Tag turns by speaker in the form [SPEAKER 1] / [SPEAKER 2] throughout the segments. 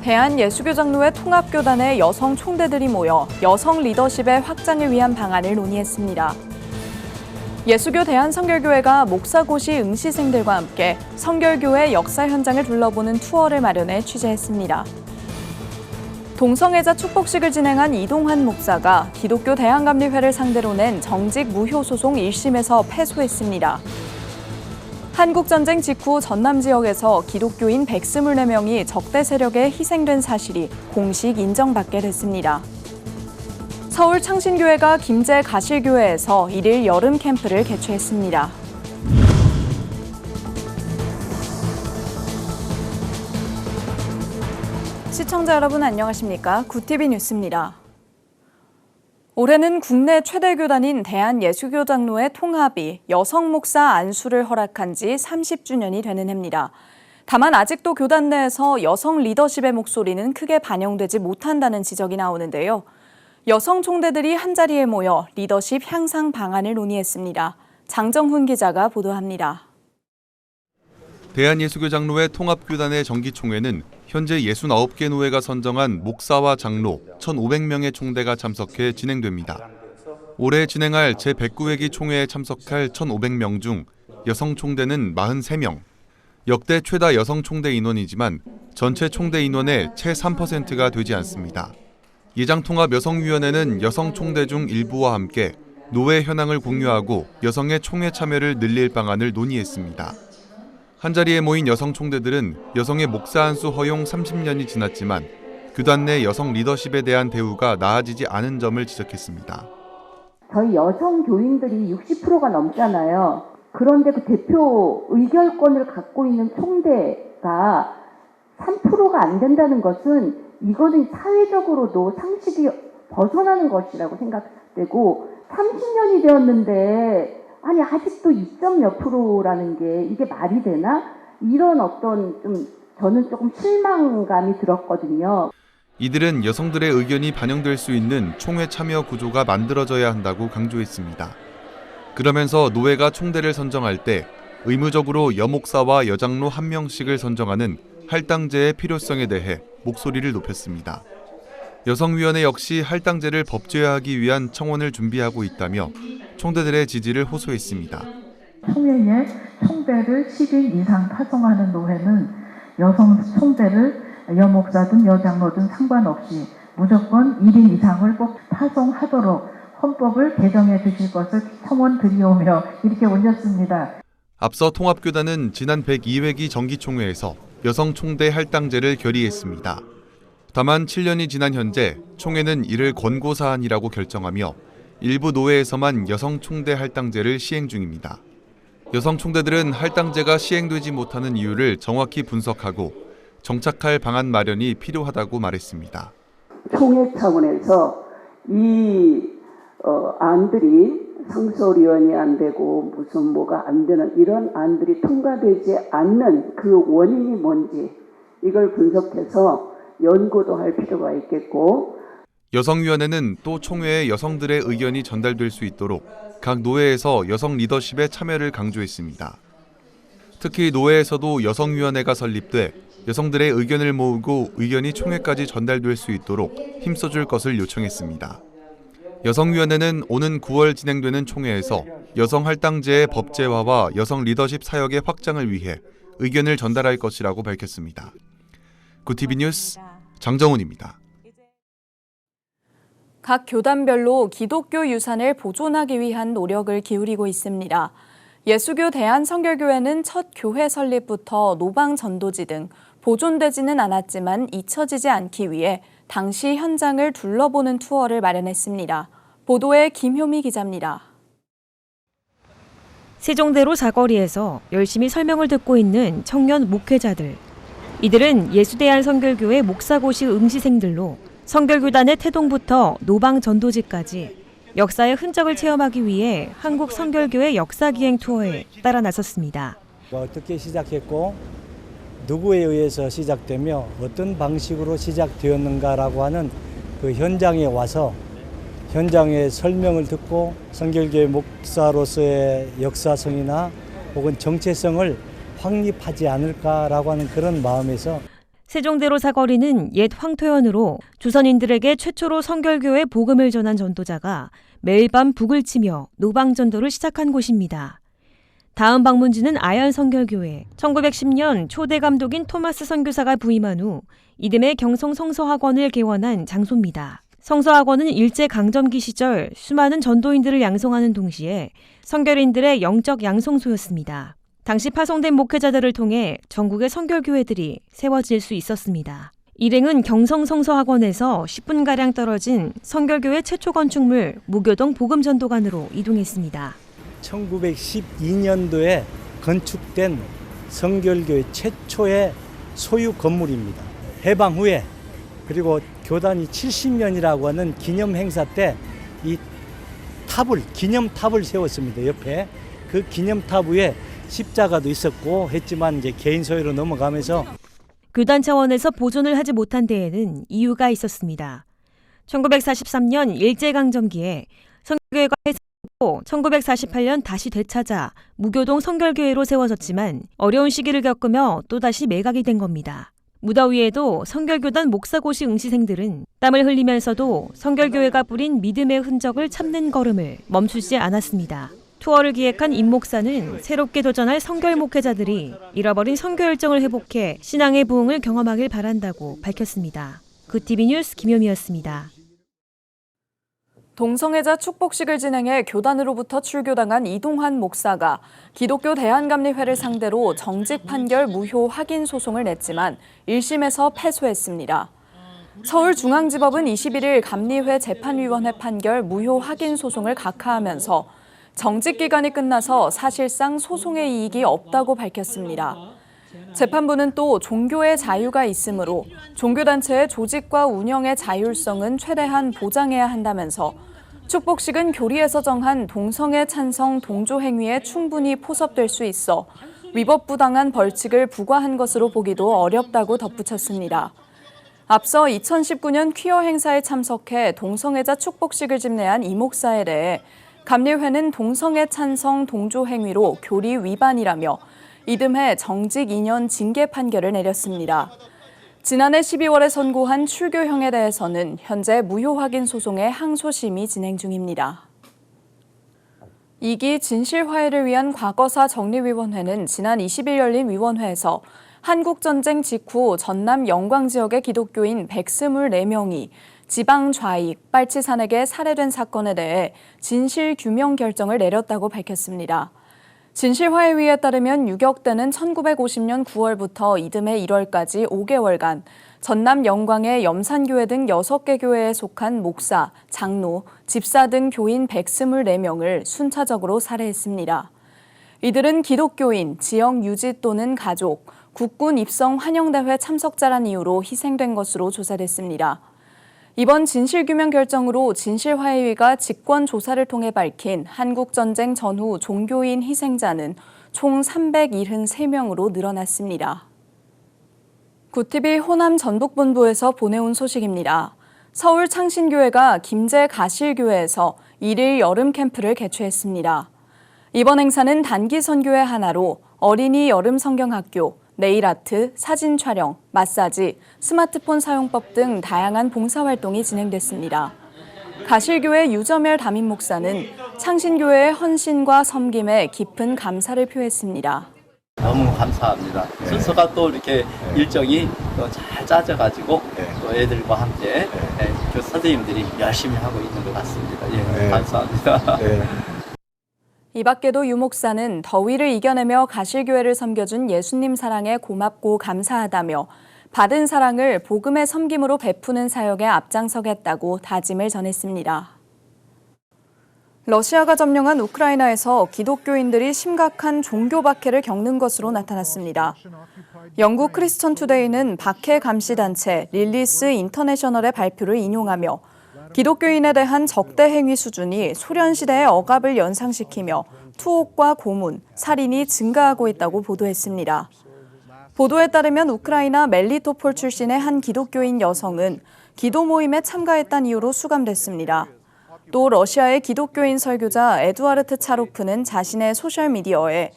[SPEAKER 1] 대한예수교장로회 통합교단의 여성 총대들이 모여 여성 리더십의 확장을 위한 방안을 논의했습니다. 예수교 대한성결교회가 목사고시 응시생들과 함께 성결교회 역사 현장을 둘러보는 투어를 마련해 취재했습니다. 동성애자 축복식을 진행한 이동환 목사가 기독교 대한감리회를 상대로 낸 정직 무효 소송 1심에서 패소했습니다. 한국전쟁 직후 전남 지역에서 기독교인 124명이 적대 세력에 희생된 사실이 공식 인정받게 됐습니다. 서울 창신교회가 김제 가실교회에서 1일 여름 캠프를 개최했습니다. 시청자 여러분 안녕하십니까? 구TV 뉴스입니다. 올해는 국내 최대 교단인 대한예수교장로회 통합이 여성 목사 안수를 허락한 지 30주년이 되는 해입니다. 다만 아직도 교단 내에서 여성 리더십의 목소리는 크게 반영되지 못한다는 지적이 나오는데요. 여성 총대들이 한자리에 모여 리더십 향상 방안을 논의했습니다. 장정훈 기자가 보도합니다.
[SPEAKER 2] 대한예수교장로회 통합교단의 정기총회는 현재 69개 노회가 선정한 목사와 장로 1,500명의 총대가 참석해 진행됩니다. 올해 진행할 제109회기 총회에 참석할 1,500명 중 여성 총대는 43명. 역대 최다 여성 총대 인원이지만 전체 총대 인원의 채 3%가 되지 않습니다. 예장통합여성위원회는 여성 총대 중 일부와 함께 노회 현황을 공유하고 여성의 총회 참여를 늘릴 방안을 논의했습니다. 한자리에 모인 여성 총대들은 여성의 목사 안수 허용 30년이 지났지만 교단 내 여성 리더십에 대한 대우가 나아지지 않은 점을 지적했습니다.
[SPEAKER 3] 저희 여성 교인들이 60%가 넘잖아요. 그런데 그 대표 의결권을 갖고 있는 총대가 3%가 안 된다는 것은 이거는 사회적으로도 상식이 벗어나는 것이라고 생각되고 30년이 되었는데 아니 아직도 2점 몇 프로라는 게 이게 말이 되나? 이런 어떤 저는 조금 실망감이 들었거든요.
[SPEAKER 2] 이들은 여성들의 의견이 반영될 수 있는 총회 참여 구조가 만들어져야 한다고 강조했습니다. 그러면서 노회가 총대를 선정할 때 의무적으로 여목사와 여장로 1명씩을 선정하는 할당제의 필요성에 대해 목소리를 높였습니다. 여성위원회 역시 할당제를 법제화하기 위한 청원을 준비하고 있다며 총대들의 지지를 호소했습니다.
[SPEAKER 4] 총회에 총대를 10인 이상 파송하는 노회는 여성 총대를 여목사든 여장로든 상관없이 무조건 1인 이상을 꼭 파송하도록 헌법을 개정해 주실 것을 청원드리오며 이렇게 올렸습니다.
[SPEAKER 2] 앞서 통합교단은 지난 102회기 정기총회에서 여성 총대 할당제를 결의했습니다. 다만 7년이 지난 현재 총회는 이를 권고사안이라고 결정하며 일부 노회에서만 여성 총대 할당제를 시행 중입니다. 여성 총대들은 할당제가 시행되지 못하는 이유를 정확히 분석하고 정착할 방안 마련이 필요하다고 말했습니다.
[SPEAKER 5] 총회 차원에서 이 안들이 상설위원이 안 되고 무슨 뭐가 안 되는 이런 안들이 통과되지 않는 그 원인이 뭔지 이걸 분석해서 연구도 할 필요가 있겠고
[SPEAKER 2] 여성위원회는 또 총회에 여성들의 의견이 전달될 수 있도록 각 노회에서 여성 리더십의 참여를 강조했습니다. 특히 노회에서도 여성위원회가 설립돼 여성들의 의견을 모으고 의견이 총회까지 전달될 수 있도록 힘써줄 것을 요청했습니다. 여성위원회는 오는 9월 진행되는 총회에서 여성 할당제의 법제화와 여성 리더십 사역의 확장을 위해 의견을 전달할 것이라고 밝혔습니다. 구TV 뉴스 장정훈입니다.
[SPEAKER 1] 각 교단별로 기독교 유산을 보존하기 위한 노력을 기울이고 있습니다. 예수교 대한성결교회는 첫 교회 설립부터 노방 전도지 등 보존되지는 않았지만 잊혀지지 않기 위해 당시 현장을 둘러보는 투어를 마련했습니다. 보도에 김효미 기자입니다.
[SPEAKER 6] 세종대로 사거리에서 열심히 설명을 듣고 있는 청년 목회자들. 이들은 예수대한성결교회 목사고시 응시생들로 성결교단의 태동부터 노방 전도지까지 역사의 흔적을 체험하기 위해 한국 성결교회 역사기행 투어에 따라 나섰습니다.
[SPEAKER 7] 어떻게 시작했고 누구에 의해서 시작되며 어떤 방식으로 시작되었는가라고 하는 그 현장에 와서 현장의 설명을 듣고 성결교회 목사로서의 역사성이나 혹은 정체성을 확립하지 않을까라고 하는 그런 마음에서
[SPEAKER 6] 세종대로 사거리는 옛 황토현으로 조선인들에게 최초로 성결교회 복음을 전한 전도자가 매일 밤 북을 치며 노방전도를 시작한 곳입니다. 다음 방문지는 아연 성결교회. 1910년 초대 감독인 토마스 선교사가 부임한 후 이듬해 경성 성서학원을 개원한 장소입니다. 성서학원은 일제강점기 시절 수많은 전도인들을 양성하는 동시에 성결인들의 영적 양성소였습니다. 당시 파송된 목회자들을 통해 전국의 성결교회들이 세워질 수 있었습니다. 일행은 경성 성서학원에서 10분가량 떨어진 성결교회 최초 건축물 무교동 복음전도관으로 이동했습니다.
[SPEAKER 7] 1912년도에 건축된 성결교회 최초의 소유 건물입니다. 해방 후에 그리고 교단이 70년이라고 하는 기념 행사 때 이 기념탑을 세웠습니다. 옆에 그 기념탑 위에 십자가도 있었고 했지만 이제 개인 소유로 넘어가면서
[SPEAKER 6] 교단 차원에서 보존을 하지 못한 데에는 이유가 있었습니다. 1943년 일제강점기에 성결교회가 해산되고 1948년 다시 되찾아 무교동 성결교회로 세워졌지만 어려운 시기를 겪으며 또다시 매각이 된 겁니다. 무더위에도 성결교단 목사고시 응시생들은 땀을 흘리면서도 성결교회가 뿌린 믿음의 흔적을 찾는 걸음을 멈추지 않았습니다. 투어를 기획한 임 목사는 새롭게 도전할 성결 목회자들이 잃어버린 선교 열정을 회복해 신앙의 부흥을 경험하길 바란다고 밝혔습니다. 굿TV 뉴스 김효미였습니다.
[SPEAKER 1] 동성애자 축복식을 진행해 교단으로부터 출교당한 이동환 목사가 기독교 대한감리회를 상대로 정직 판결 무효 확인 소송을 냈지만 1심에서 패소했습니다. 서울중앙지법은 21일 감리회 재판위원회 판결 무효 확인 소송을 각하하면서 정직 기간이 끝나서 사실상 소송의 이익이 없다고 밝혔습니다. 재판부는 또 종교의 자유가 있으므로 종교단체의 조직과 운영의 자율성은 최대한 보장해야 한다면서 축복식은 교리에서 정한 동성애 찬성 동조 행위에 충분히 포섭될 수 있어 위법부당한 벌칙을 부과한 것으로 보기도 어렵다고 덧붙였습니다. 앞서 2019년 퀴어 행사에 참석해 동성애자 축복식을 집례한 이 목사에 대해 감리회는 동성애 찬성 동조 행위로 교리 위반이라며 이듬해 정직 2년 징계 판결을 내렸습니다. 지난해 12월에 선고한 출교형에 대해서는 현재 무효 확인 소송의 항소심이 진행 중입니다. 2기 진실화해를 위한 과거사 정리위원회는 지난 20일 열린 위원회에서 한국전쟁 직후 전남 영광 지역의 기독교인 124명이 지방 좌익, 빨치 산에게 살해된 사건에 대해 진실 규명 결정을 내렸다고 밝혔습니다. 진실화해위에 따르면 유격대는 1950년 9월부터 이듬해 1월까지 5개월간 전남 영광의 염산교회 등 6개 교회에 속한 목사, 장로, 집사 등 교인 124명을 순차적으로 살해했습니다. 이들은 기독교인, 지역 유지 또는 가족, 국군 입성 환영대회 참석자란 이유로 희생된 것으로 조사됐습니다. 이번 진실규명 결정으로 진실화해위가 직권조사를 통해 밝힌 한국전쟁 전후 종교인 희생자는 총 373명으로 늘어났습니다. 굿TV 호남 전북본부에서 보내온 소식입니다. 서울 창신교회가 김제 가실교회에서 1일 여름 캠프를 개최했습니다. 이번 행사는 단기 선교회 하나로 어린이 여름 성경학교, 네일아트, 사진 촬영, 마사지, 스마트폰 사용법 등 다양한 봉사활동이 진행됐습니다. 가실교회 유점열 담임 목사는 창신교회의 헌신과 섬김에 깊은 감사를 표했습니다.
[SPEAKER 8] 너무 감사합니다. 순서가 또 이렇게 일정이 또 잘 짜져가지고 또 애들과 함께 그 선생님들이 열심히 하고 있는 것 같습니다. 감사합니다.
[SPEAKER 1] 이 밖에도 유 목사는 더위를 이겨내며 가실교회를 섬겨준 예수님 사랑에 고맙고 감사하다며 받은 사랑을 복음의 섬김으로 베푸는 사역에 앞장서겠다고 다짐을 전했습니다. 러시아가 점령한 우크라이나에서 기독교인들이 심각한 종교 박해를 겪는 것으로 나타났습니다. 영국 크리스천 투데이는 박해 감시 단체 릴리스 인터내셔널의 발표를 인용하며 기독교인에 대한 적대 행위 수준이 소련시대의 억압을 연상시키며 투옥과 고문, 살인이 증가하고 있다고 보도했습니다. 보도에 따르면 우크라이나 멜리토폴 출신의 한 기독교인 여성은 기도 모임에 참가했다는 이유로 수감됐습니다. 또 러시아의 기독교인 설교자 에두아르트 차로프는 자신의 소셜미디어에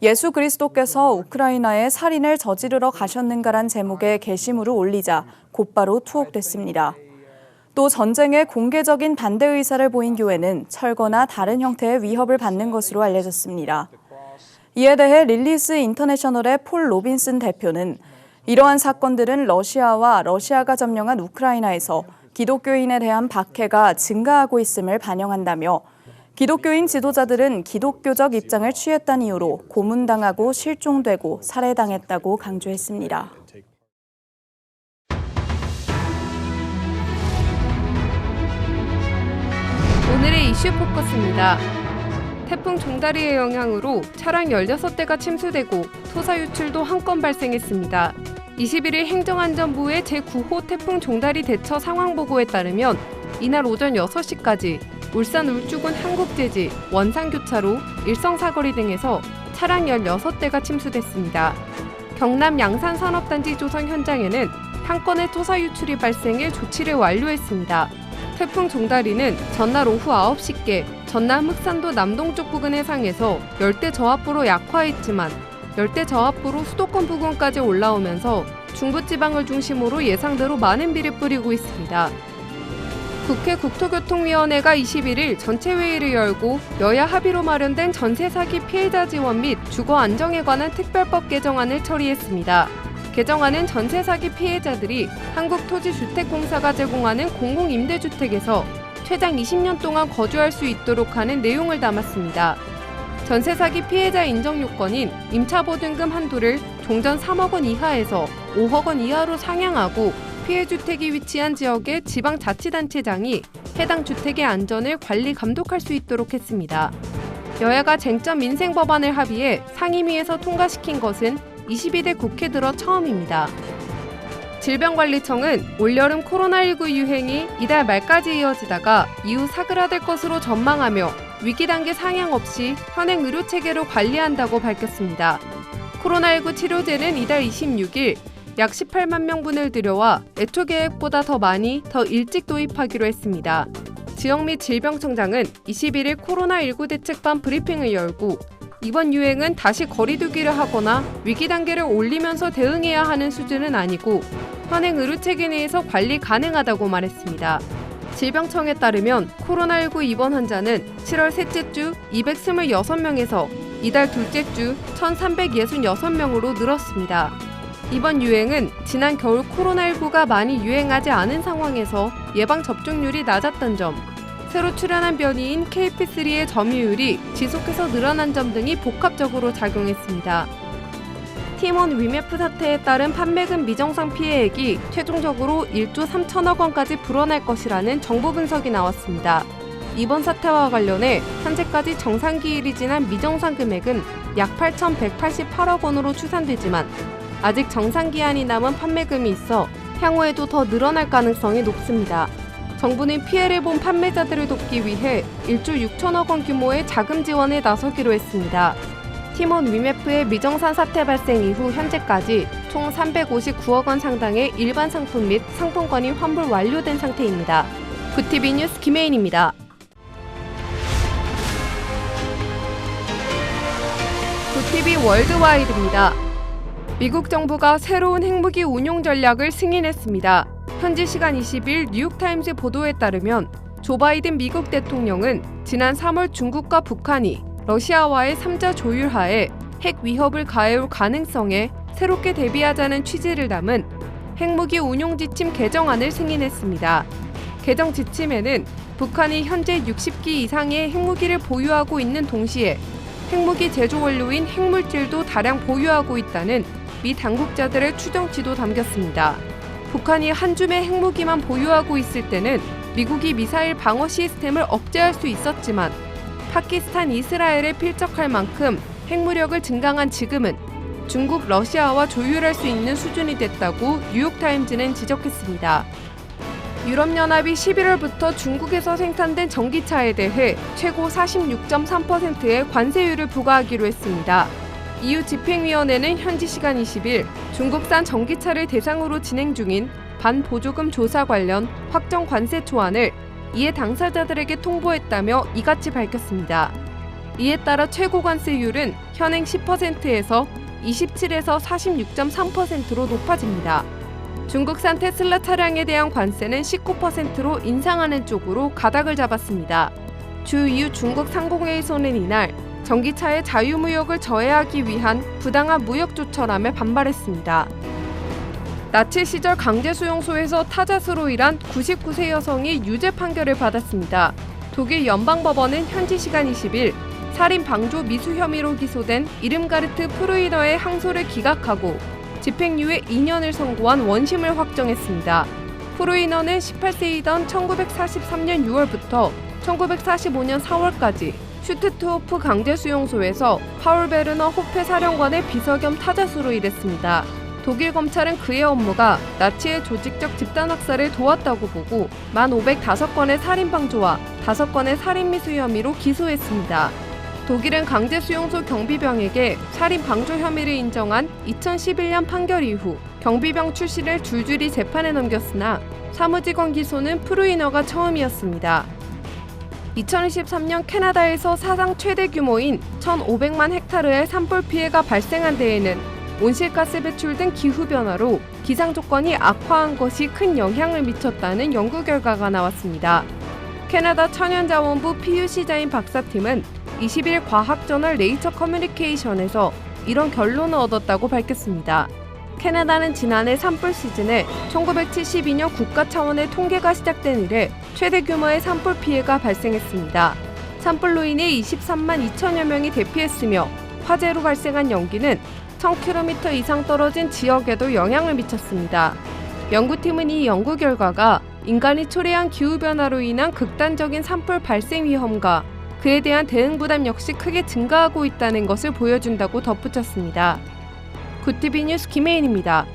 [SPEAKER 1] 예수 그리스도께서 우크라이나에 살인을 저지르러 가셨는가란 제목의 게시물을 올리자 곧바로 투옥됐습니다. 또 전쟁에 공개적인 반대 의사를 보인 교회는 철거나 다른 형태의 위협을 받는 것으로 알려졌습니다. 이에 대해 릴리스 인터내셔널의 폴 로빈슨 대표는 이러한 사건들은 러시아와 러시아가 점령한 우크라이나에서 기독교인에 대한 박해가 증가하고 있음을 반영한다며 기독교인 지도자들은 기독교적 입장을 취했다는 이유로 고문당하고 실종되고 살해당했다고 강조했습니다.
[SPEAKER 9] 오늘의 이슈 포커스입니다. 태풍 종다리의 영향으로 차량 16대가 침수되고 토사 유출도 한 건 발생했습니다. 21일 행정안전부의 제9호 태풍 종다리 대처 상황보고에 따르면 이날 오전 6시까지 울산 울주군 한국제지, 원산교차로, 일성사거리 등에서 차량 16대가 침수됐습니다. 경남 양산산업단지 조성 현장에는 한 건의 토사 유출이 발생해 조치를 완료했습니다. 태풍 종다리는 전날 오후 9시께 전남 흑산도 남동쪽 부근 해상에서 열대 저압부로 약화했지만 열대 저압부로 수도권 부근까지 올라오면서 중부지방을 중심으로 예상대로 많은 비를 뿌리고 있습니다. 국회 국토교통위원회가 21일 전체 회의를 열고 여야 합의로 마련된 전세 사기 피해자 지원 및 주거 안정에 관한 특별법 개정안을 처리했습니다. 개정안은 전세 사기 피해자들이 한국토지주택공사가 제공하는 공공임대주택에서 최장 20년 동안 거주할 수 있도록 하는 내용을 담았습니다. 전세 사기 피해자 인정 요건인 임차보증금 한도를 종전 3억 원 이하에서 5억 원 이하로 상향하고 피해 주택이 위치한 지역의 지방자치단체장이 해당 주택의 안전을 관리 감독할 수 있도록 했습니다. 여야가 쟁점 민생 법안을 합의해 상임위에서 통과시킨 것은 22대 국회 들어 처음입니다. 질병관리청은 올여름 코로나19 유행이 이달 말까지 이어지다가 이후 사그라들 것으로 전망하며 위기 단계 상향 없이 현행 의료 체계로 관리한다고 밝혔습니다. 코로나19 치료제는 이달 26일 약 18만 명분을 들여와 애초 계획보다 더 많이, 더 일찍 도입하기로 했습니다. 지역미 질병청장은 21일 코로나19 대책반 브리핑을 열고 이번 유행은 다시 거리두기를 하거나 위기 단계를 올리면서 대응해야 하는 수준은 아니고 현행 의료체계 내에서 관리 가능하다고 말했습니다. 질병청에 따르면 코로나19 입원 환자는 7월 셋째 주 226명에서 이달 둘째 주 1,366명으로 늘었습니다. 이번 유행은 지난 겨울 코로나19가 많이 유행하지 않은 상황에서 예방 접종률이 낮았던 점, 새로 출현한 변이인 KP3의 점유율이 지속해서 늘어난 점 등이 복합적으로 작용했습니다. 팀원 위메프 사태에 따른 판매금 미정상 피해액이 최종적으로 1조 3천억 원까지 불어날 것이라는 정보 분석이 나왔습니다. 이번 사태와 관련해 현재까지 정상기일이 지난 미정상 금액은 약 8,188억 원으로 추산되지만 아직 정상기한이 남은 판매금이 있어 향후에도 더 늘어날 가능성이 높습니다. 정부는 피해를 본 판매자들을 돕기 위해 1조 6천억 원 규모의 자금 지원에 나서기로 했습니다. 팀원 위메프의 미정산 사태 발생 이후 현재까지 총 359억 원 상당의 일반 상품 및 상품권이 환불 완료된 상태입니다. 구티비 뉴스 김혜인입니다. 구티비 월드와이드입니다. 미국 정부가 새로운 핵무기 운용 전략을 승인했습니다. 현지 시간 20일 뉴욕타임즈 보도에 따르면 조 바이든 미국 대통령은 지난 3월 중국과 북한이 러시아와의 3자 조율하에 핵 위협을 가해올 가능성에 새롭게 대비하자는 취지를 담은 핵무기 운용 지침 개정안을 승인했습니다. 개정 지침에는 북한이 현재 60기 이상의 핵무기를 보유하고 있는 동시에 핵무기 제조 원료인 핵물질도 다량 보유하고 있다는 미 당국자들의 추정치도 담겼습니다. 북한이 한 줌의 핵무기만 보유하고 있을 때는 미국이 미사일 방어 시스템을 억제할 수 있었지만 파키스탄, 이스라엘에 필적할 만큼 핵무력을 증강한 지금은 중국, 러시아와 조율할 수 있는 수준이 됐다고 뉴욕타임즈는 지적했습니다. 유럽연합이 11월부터 중국에서 생산된 전기차에 대해 최고 46.3%의 관세율을 부과하기로 했습니다. EU 집행위원회는 현지 시간 20일 중국산 전기차를 대상으로 진행 중인 반보조금 조사 관련 확정 관세 초안을 이에 당사자들에게 통보했다며 이같이 밝혔습니다. 이에 따라 최고 관세율은 현행 10%에서 27에서 46.3%로 높아집니다. 중국산 테슬라 차량에 대한 관세는 19%로 인상하는 쪽으로 가닥을 잡았습니다. 주 이후 중국 상공회의소는 이날 전기차의 자유무역을 저해하기 위한 부당한 무역 조처람에 반발했습니다. 나치 시절 강제수용소에서 타자수로 일한 99세 여성이 유죄 판결을 받았습니다. 독일 연방법원은 현지 시간 20일 살인 방조 미수 혐의로 기소된 이름가르트 프루이너의 항소를 기각하고 집행유예 2년을 선고한 원심을 확정했습니다. 프루이너는 18세이던 1943년 6월부터 1945년 4월까지 슈트트호프 강제수용소에서 파울 베르너 호페 사령관의 비서 겸 타자수로 일했습니다. 독일 검찰은 그의 업무가 나치의 조직적 집단학살을 도왔다고 보고 1,505건의 살인방조와 5건의 살인미수 혐의로 기소했습니다. 독일은 강제수용소 경비병에게 살인방조 혐의를 인정한 2011년 판결 이후 경비병 출신을 줄줄이 재판에 넘겼으나 사무직원 기소는 프루이너가 처음이었습니다. 2023년 캐나다에서 사상 최대 규모인 1,500만 헥타르의 산불 피해가 발생한 데에는 온실가스 배출 등 기후변화로 기상 조건이 악화한 것이 큰 영향을 미쳤다는 연구 결과가 나왔습니다. 캐나다 천연자원부 PUC자인 박사팀은 20일 과학저널 네이처 커뮤니케이션에서 이런 결론을 얻었다고 밝혔습니다. 캐나다는 지난해 산불 시즌에 1972년 국가 차원의 통계가 시작된 이래 최대 규모의 산불 피해가 발생했습니다. 산불로 인해 23만 2천여 명이 대피했으며 화재로 발생한 연기는 1000km 이상 떨어진 지역에도 영향을 미쳤습니다. 연구팀은 이 연구 결과가 인간이 초래한 기후변화로 인한 극단적인 산불 발생 위험과 그에 대한 대응 부담 역시 크게 증가하고 있다는 것을 보여준다고 덧붙였습니다. 굿티비 뉴스 김혜인입니다.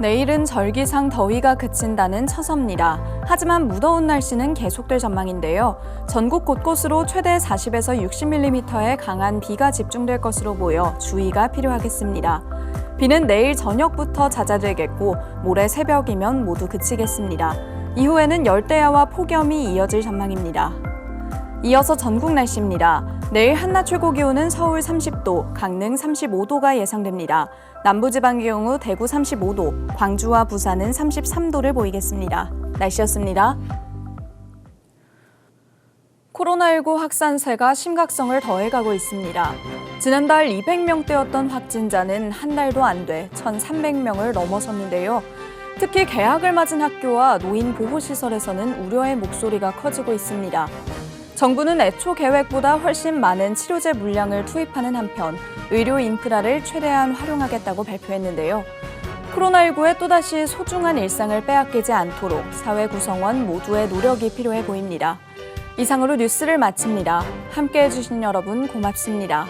[SPEAKER 1] 내일은 절기상 더위가 그친다는 처섭니다. 하지만 무더운 날씨는 계속될 전망인데요. 전국 곳곳으로 최대 40에서 60mm의 강한 비가 집중될 것으로 보여 주의가 필요하겠습니다. 비는 내일 저녁부터 잦아들겠고 모레 새벽이면 모두 그치겠습니다. 이후에는 열대야와 폭염이 이어질 전망입니다. 이어서 전국 날씨입니다. 내일 한낮 최고 기온은 서울 30도, 강릉 35도가 예상됩니다. 남부지방의 경우 대구 35도, 광주와 부산은 33도를 보이겠습니다. 날씨였습니다. 코로나19 확산세가 심각성을 더해가고 있습니다. 지난달 200명대였던 확진자는 한 달도 안 돼 1,300명을 넘어섰는데요. 특히 개학을 맞은 학교와 노인 보호시설에서는 우려의 목소리가 커지고 있습니다. 정부는 애초 계획보다 훨씬 많은 치료제 물량을 투입하는 한편 의료 인프라를 최대한 활용하겠다고 발표했는데요. 코로나19에 또다시 소중한 일상을 빼앗기지 않도록 사회 구성원 모두의 노력이 필요해 보입니다. 이상으로 뉴스를 마칩니다. 함께해 주신 여러분 고맙습니다.